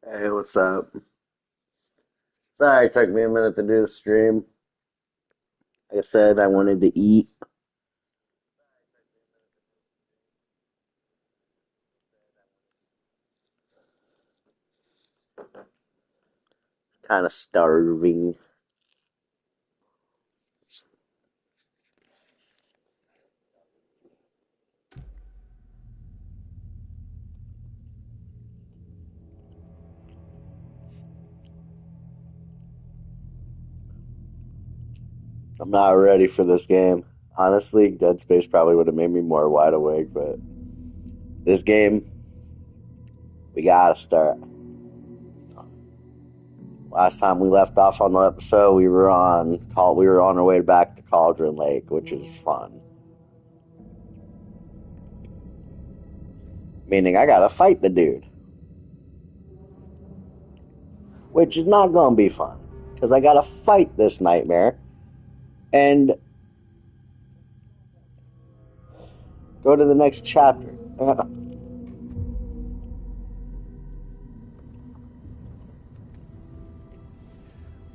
Hey, what's up? Sorry it took me a minute to do the stream. Like I said, I wanted to eat. Kind of starving. I'm not ready for this game. Honestly, Dead Space probably would have made me more wide awake, but this game, we gotta start. Last time we left off on the episode, we were on our way back to Cauldron Lake, which is fun. Meaning I gotta fight the dude, which is not gonna be fun because I gotta fight this nightmare and go to the next chapter.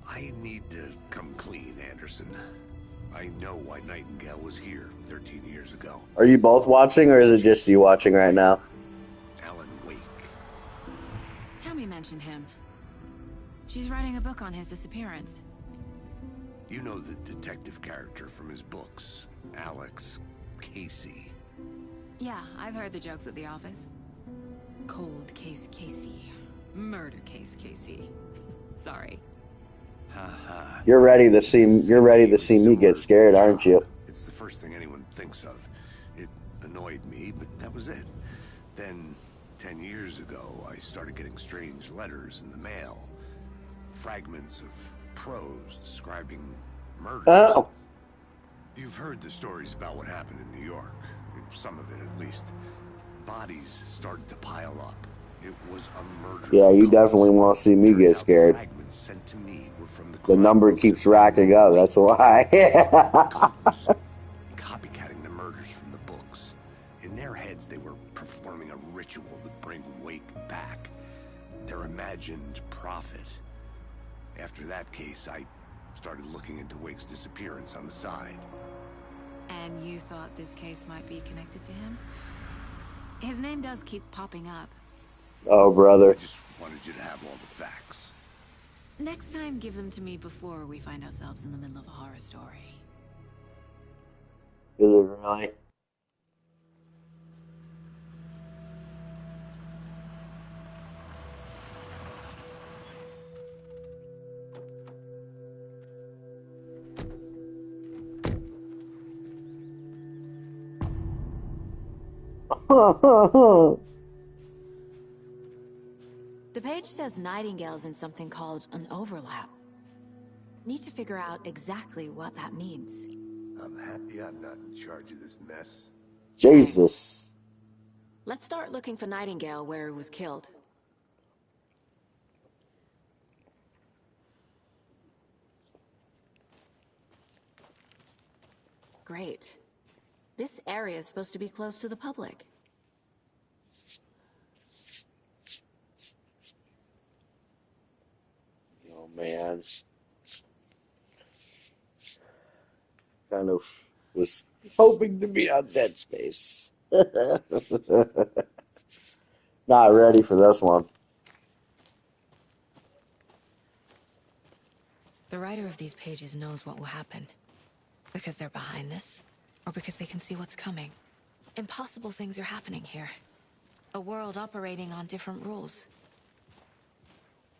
I need to come clean, Anderson. I know why Nightingale was here 13 years ago. Are you both watching, or is it just you watching right now? Alan Wake. Tammy mentioned him. She's writing a book on his disappearance. You know the detective character from his books, Alex Casey. Yeah, I've heard the jokes at the office. Cold case Casey. Murder case Casey. Sorry. Haha. You're ready to see me get scared, aren't you? It's the first thing anyone thinks of. It annoyed me, but that was it. Then, 10 years ago, I started getting strange letters in the mail. Fragments of prose describing murders. Oh, You've heard the stories about what happened in New York. Some of it, at least. Bodies started to pile up. It was a murder. yeah, you definitely want to see me get scared. Fragments sent to me were from The number keeps racking up, that's why. Copycatting the murders from the books. In their heads, they were performing a ritual to bring Wake back. Their imagined prophet. After that case, I started looking into Wake's disappearance on the side. And you thought this case might be connected to him? His name does keep popping up. Oh, I brother. just wanted you to have all the facts. Next time, give them to me before we find ourselves in the middle of a horror story. Is it really? The page says Nightingale's in something called an overlap. Need to figure out exactly what that means. I'm happy I'm not in charge of this mess. Jesus. Let's start looking for Nightingale where he was killed. Great. This area is supposed to be close to the public. Oh, man. Kind of was hoping to be on Dead Space. Not ready for this one. The writer of these pages knows what will happen. Because they're behind this, or because they can see what's coming. Impossible things are happening here. A world operating on different rules.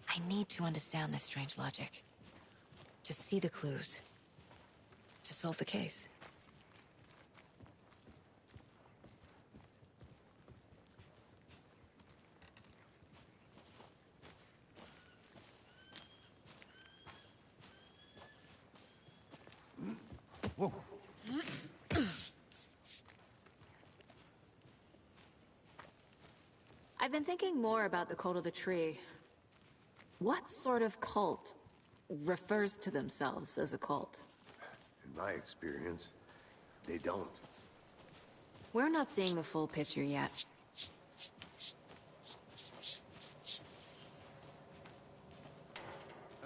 I need to understand this strange logic. To see the clues. To solve the case. Whoa. I've been thinking more about the cult of the tree. What sort of cult refers to themselves as a cult? In my experience, they don't. We're not seeing the full picture yet.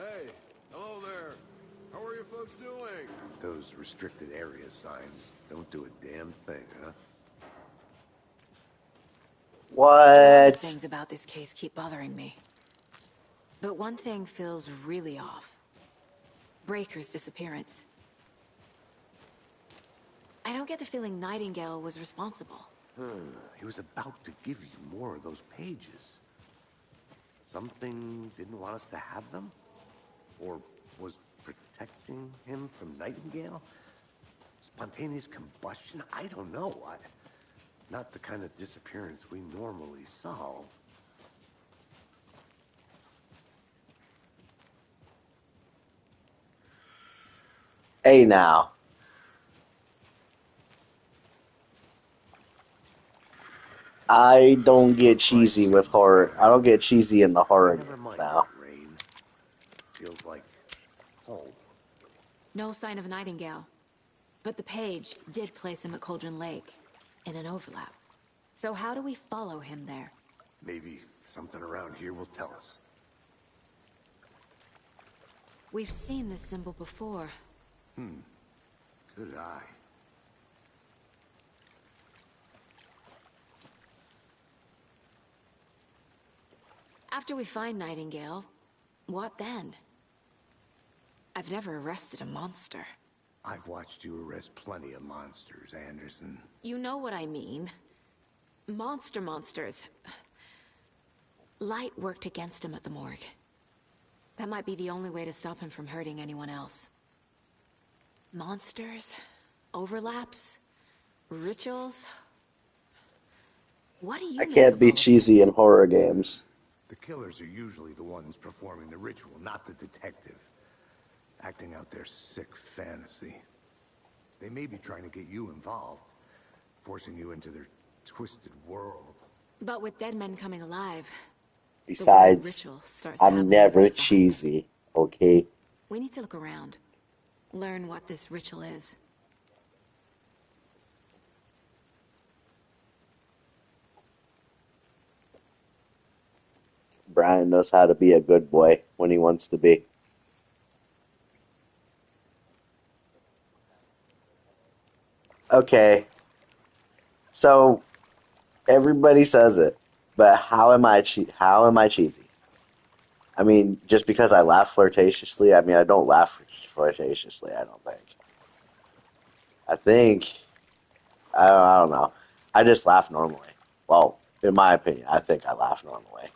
Hey, hello there. How are you folks doing? Those restricted area signs don't do a damn thing, huh? A lot of What? things about this case keep bothering me. But one thing feels really off. Breaker's disappearance. I don't get the feeling Nightingale was responsible. He was about to give you more of those pages. Something didn't want us to have them? Or was protecting him from Nightingale? Spontaneous combustion? I don't know. Not the kind of disappearance we normally solve. Hey now. I don't get cheesy with horror. I don't get cheesy in the horror Never games mind now. that rain. Feels like home. No sign of Nightingale. But the page did place him at Cauldron Lake, in an overlap. So how do we follow him there? Maybe something around here will tell us. We've seen this symbol before. Good eye. After we find Nightingale, what then? I've never arrested a monster. I've watched you arrest plenty of monsters, Anderson. You know what I mean. Monsters. Light worked against him at the morgue. That might be the only way to stop him from hurting anyone else. Monsters? Overlaps? Rituals? What do you I make can't of be all of cheesy this? in horror games. The killers are usually the ones performing the ritual, not the detective. Acting out their sick fantasy. They may be trying to get you involved, forcing you into their twisted world. But with dead men coming alive, the weird Besides, ritual starts to have I'm more never weight behind it. cheesy, okay? We need to look around. Learn what this ritual is. Brian knows how to be a good boy when he wants to be. Okay, so everybody says it, but how am I cheesy? I mean, just because I laugh flirtatiously, I mean, I don't laugh flirtatiously, I don't think. I think, I don't know. I just laugh normally. Well, in my opinion, I think I laugh normally.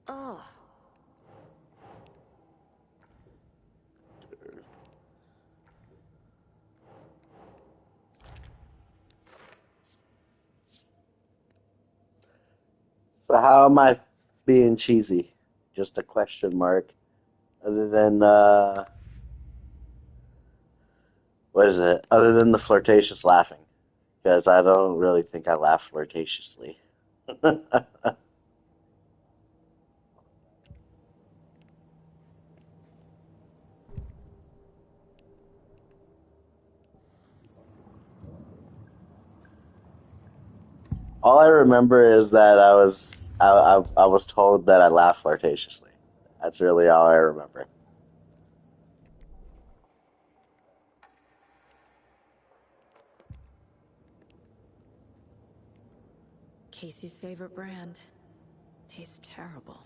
Oh, So how am I being cheesy? Just a question mark. Other than what is it? Other than the flirtatious laughing, because I don't really think I laugh flirtatiously. All I remember is that I was told that I laugh flirtatiously. That's really all I remember. Casey's favorite brand. Tastes terrible.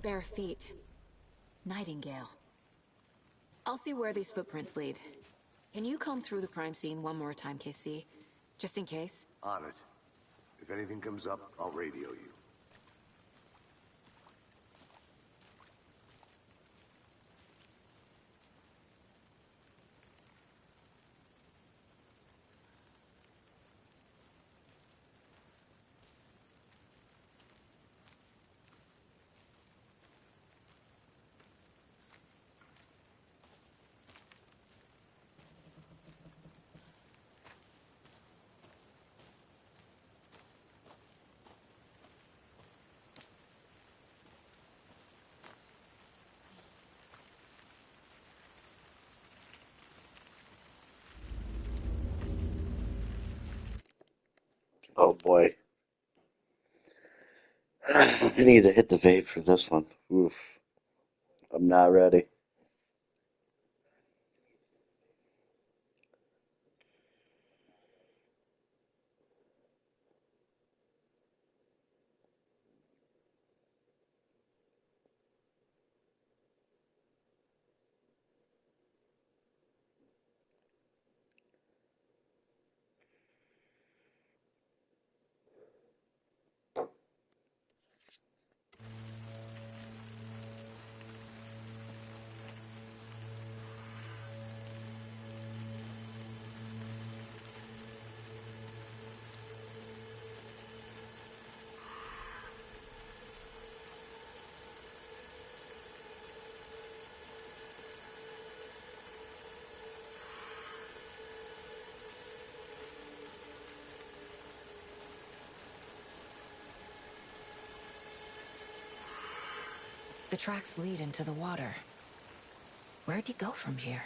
Bare feet. Nightingale. I'll see where these footprints lead. Can you comb through the crime scene one more time, KC? Just in case? On it. If anything comes up, I'll radio you. Oh boy. I need to hit the vape for this one. Oof. I'm not ready. The tracks lead into the water. Where'd he go from here?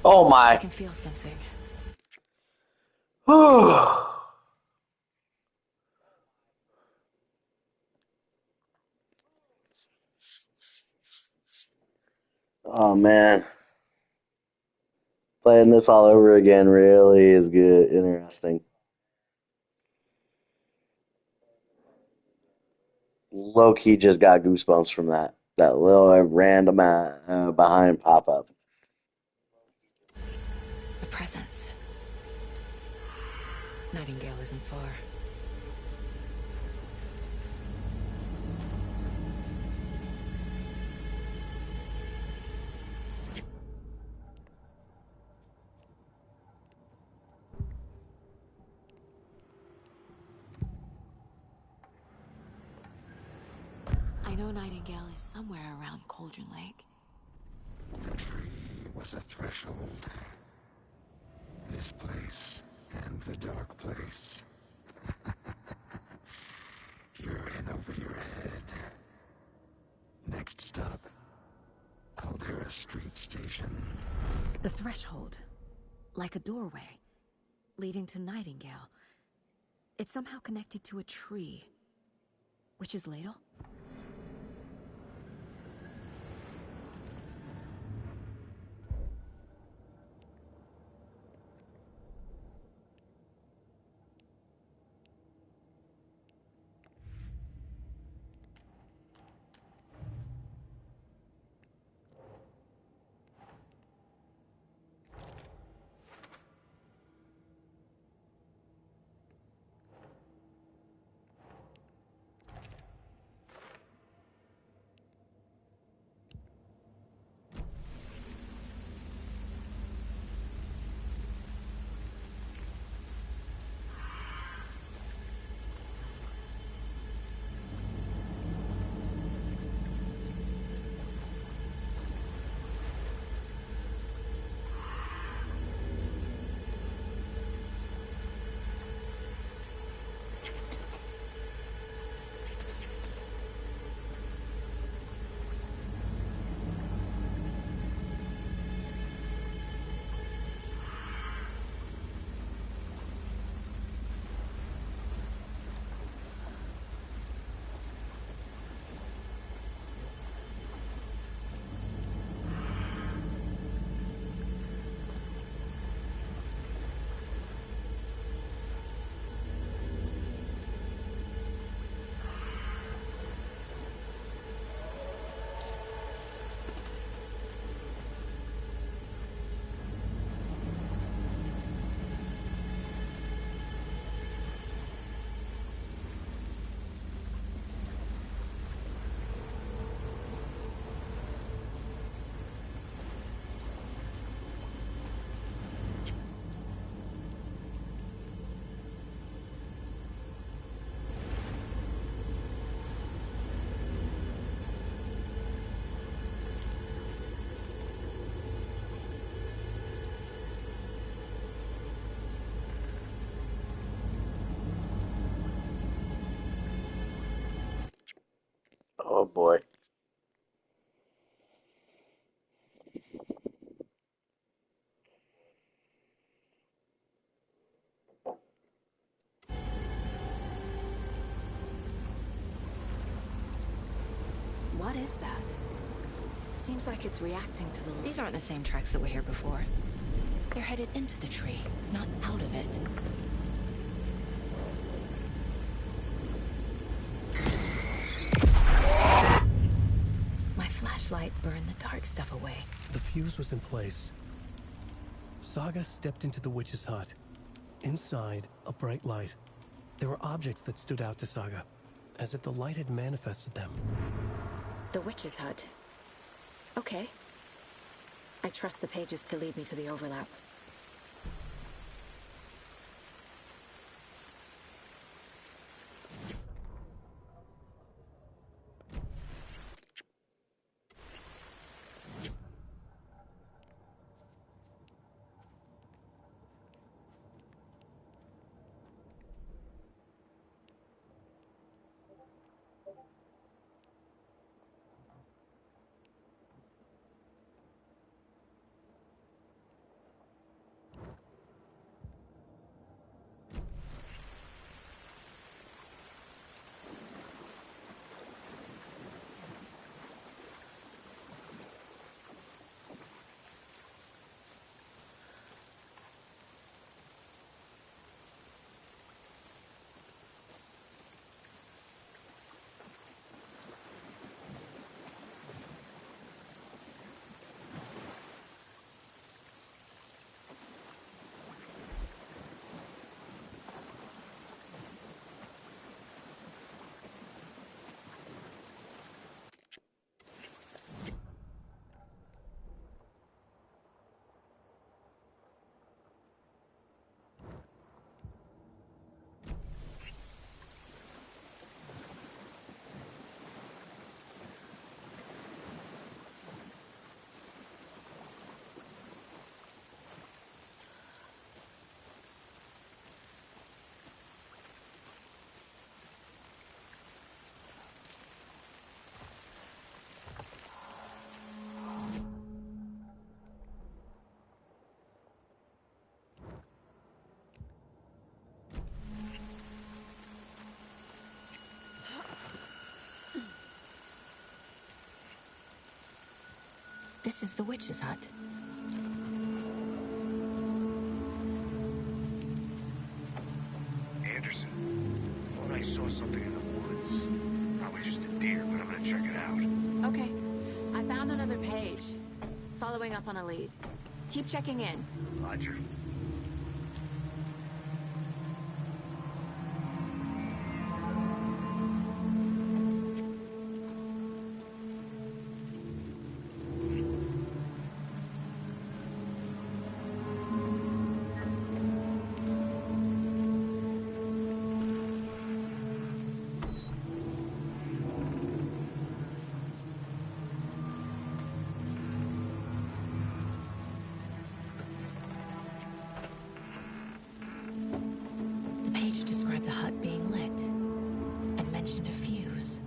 Oh I my. can feel something. Oh man. Playing this all over again really is good, interesting. Low key just got goosebumps from that little random behind pop up. The presence. Nightingale isn't far. I know know Nightingale is somewhere around Cauldron Lake. The tree was a threshold. This place and the dark place. You're in over your head. Next stop, Caldera Street Station. The threshold. Like a doorway. Leading to Nightingale. It's somehow connected to a tree. Witch's Ladle? Oh boy. What is that? Seems like it's reacting to the... These aren't the same tracks that were here before. They're headed into the tree, not out of it. My flashlight burned the dark stuff away. The fuse was in place. Saga stepped into the witch's hut. Inside, a bright light. There were objects that stood out to Saga, as if the light had manifested them. The witch's hut. Okay. I trust the pages to lead me to the overlap. This is the witch's hut. Anderson, thought I saw something in the woods. Probably just a deer, but I'm gonna check it out. Okay. I found another page. Following up on a lead. Keep checking in. Roger. The page described the hut being lit and mentioned a fuse.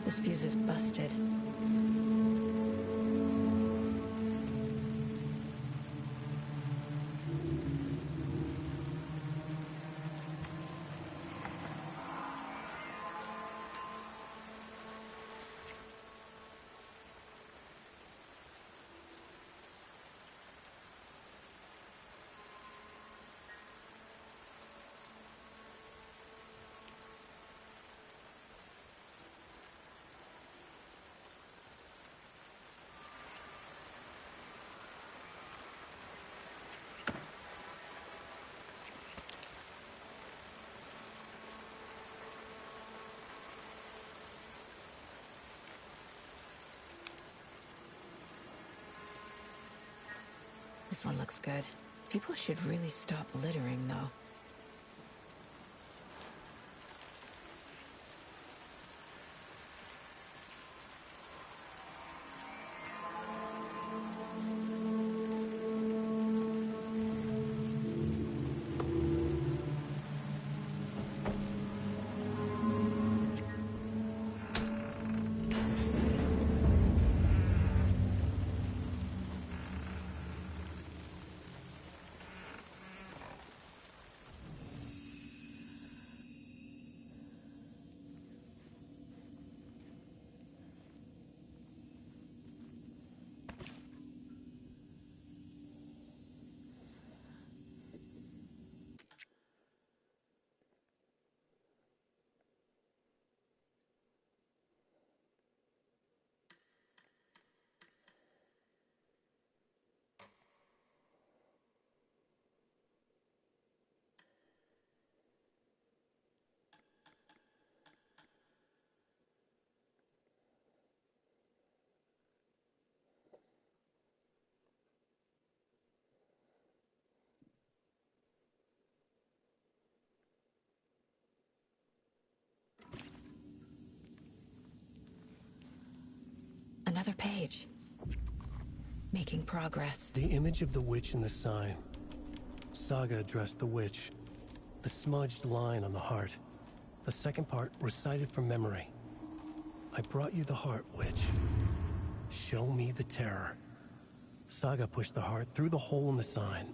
This fuse is busted. This one looks good. People should really stop littering, though. Another page. Making progress. The image of the witch in the sign. Saga addressed the witch. The smudged line on the heart. The second part recited from memory. I brought you the heart, witch. Show me the terror. Saga pushed the heart through the hole in the sign.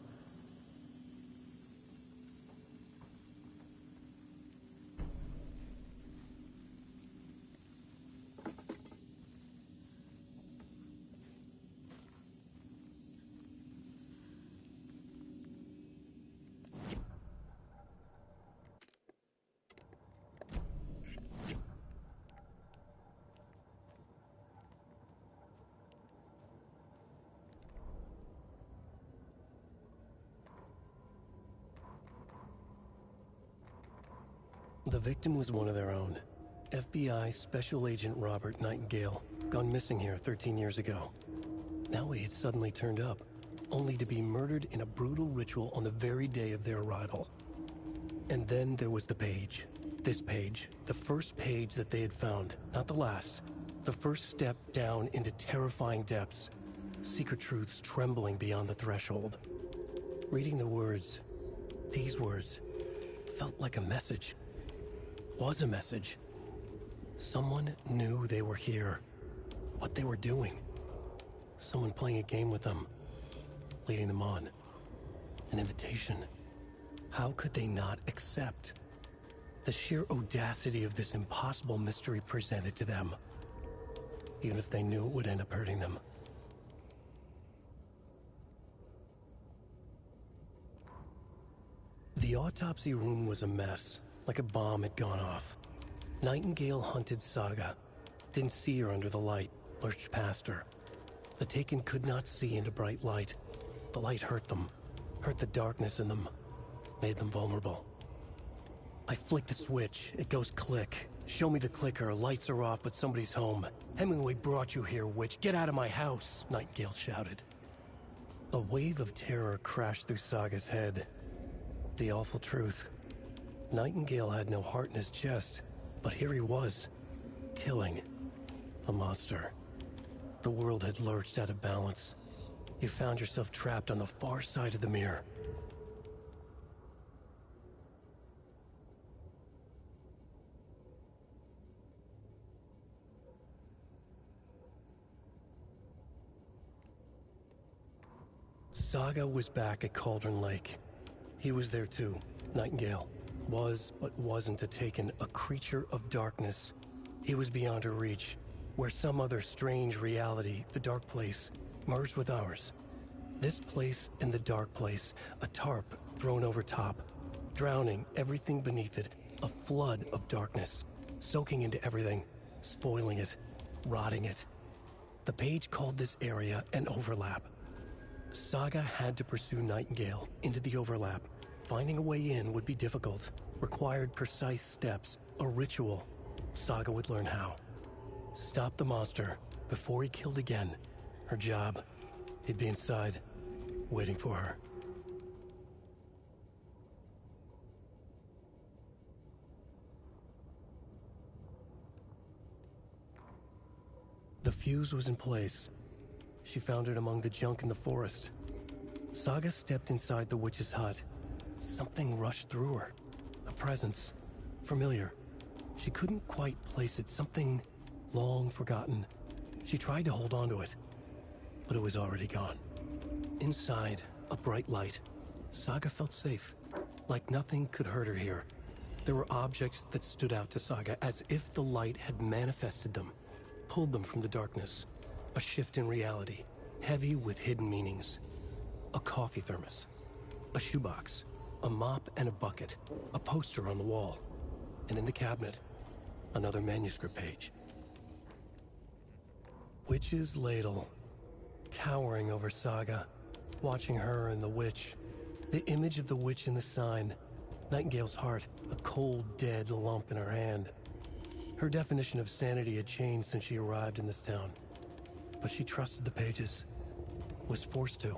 The victim was one of their own. FBI Special Agent Robert Nightingale, gone missing here 13 years ago. Now he had suddenly turned up, only to be murdered in a brutal ritual on the very day of their arrival. And then there was the page. This page, the first page that they had found, not the last. The first step down into terrifying depths. Secret truths trembling beyond the threshold. Reading the words, these words, felt like a message. Was a message. Someone knew they were here. What they were doing. Someone playing a game with them. Leading them on. An invitation. How could they not accept? The sheer audacity of this impossible mystery presented to them. Even if they knew it would end up hurting them. The autopsy room was a mess, like a bomb had gone off. Nightingale hunted Saga. Didn't see her under the light, lurched past her. The Taken could not see into bright light. The light hurt them, hurt the darkness in them, made them vulnerable. I flick the switch, it goes click. Show me the clicker, lights are off, but somebody's home. Hemingway brought you here, witch. Get out of my house, Nightingale shouted. A wave of terror crashed through Saga's head. The awful truth. Nightingale had no heart in his chest, but here he was, killing a monster. The world had lurched out of balance. You found yourself trapped on the far side of the mirror. Saga was back at Cauldron Lake. He was there too, Nightingale. Was, but wasn't a Taken, a creature of darkness. He was beyond her reach, where some other strange reality, the dark place, merged with ours. This place and the dark place, a tarp thrown over top, drowning everything beneath it, a flood of darkness, soaking into everything, spoiling it, rotting it. The page called this area an overlap. Saga had to pursue Nightingale into the overlap. Finding a way in would be difficult, required precise steps, a ritual. Saga would learn how. Stop the monster before he killed again. Her job. He'd be inside, waiting for her. The fuse was in place. She found it among the junk in the forest. Saga stepped inside the witch's hut. Something rushed through her. A presence. Familiar. She couldn't quite place it. Something long forgotten. She tried to hold on to it, but it was already gone. Inside, a bright light. Saga felt safe. Like nothing could hurt her here. There were objects that stood out to Saga as if the light had manifested them, pulled them from the darkness. A shift in reality, heavy with hidden meanings. A coffee thermos. A shoebox. A mop and a bucket. A poster on the wall. And in the cabinet, another manuscript page. Witch's ladle. Towering over Saga. Watching her and the witch. The image of the witch in the sign. Nightingale's heart, a cold, dead lump in her hand. Her definition of sanity had changed since she arrived in this town. But she trusted the pages. Was forced to.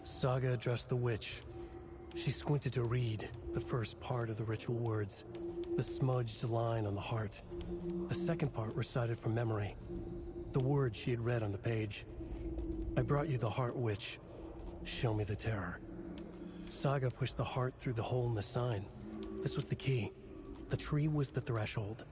Saga addressed the witch. She squinted to read the first part of the ritual words. The smudged line on the heart. The second part recited from memory. The words she had read on the page. I brought you the heart, witch. Show me the terror. Saga pushed the heart through the hole in the sign. This was the key. The tree was the threshold.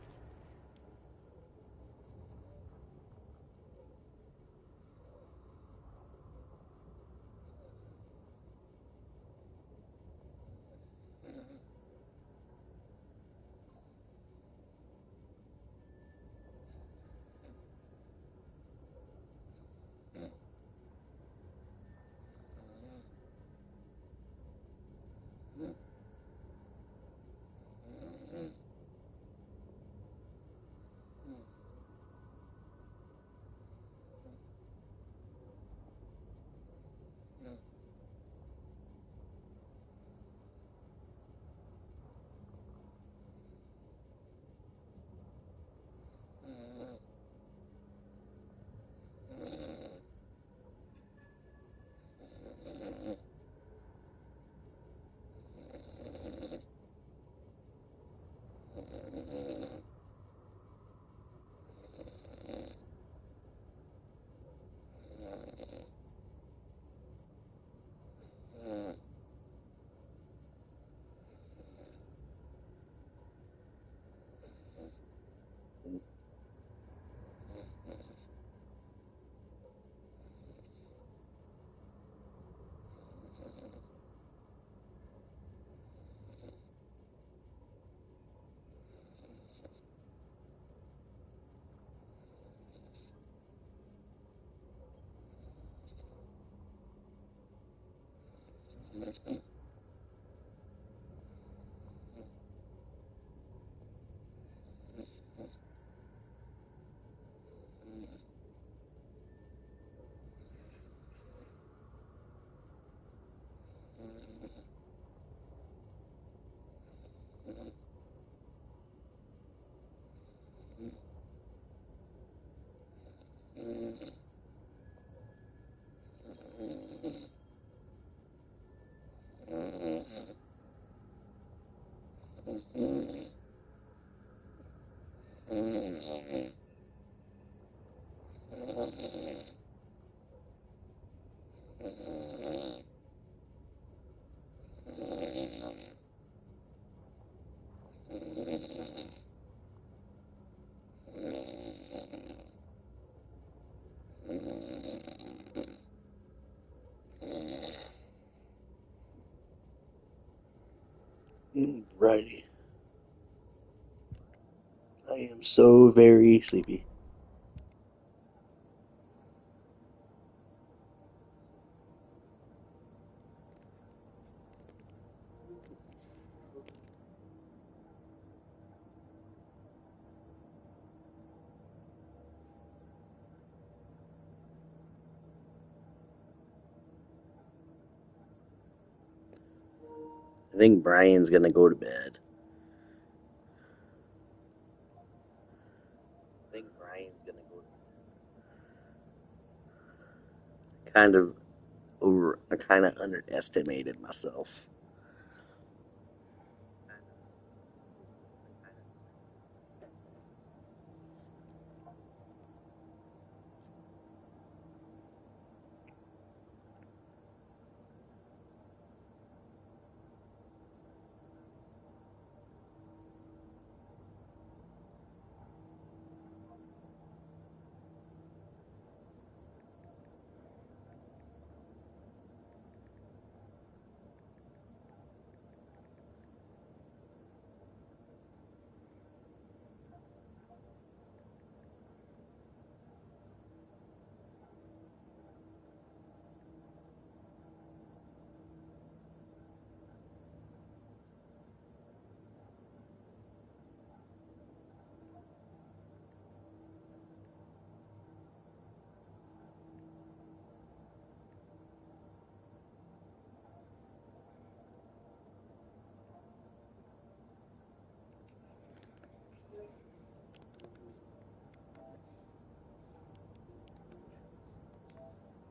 Righty. I am so very sleepy. I think Brian's gonna go to bed. I think Brian's gonna go to bed. I kind of underestimated myself.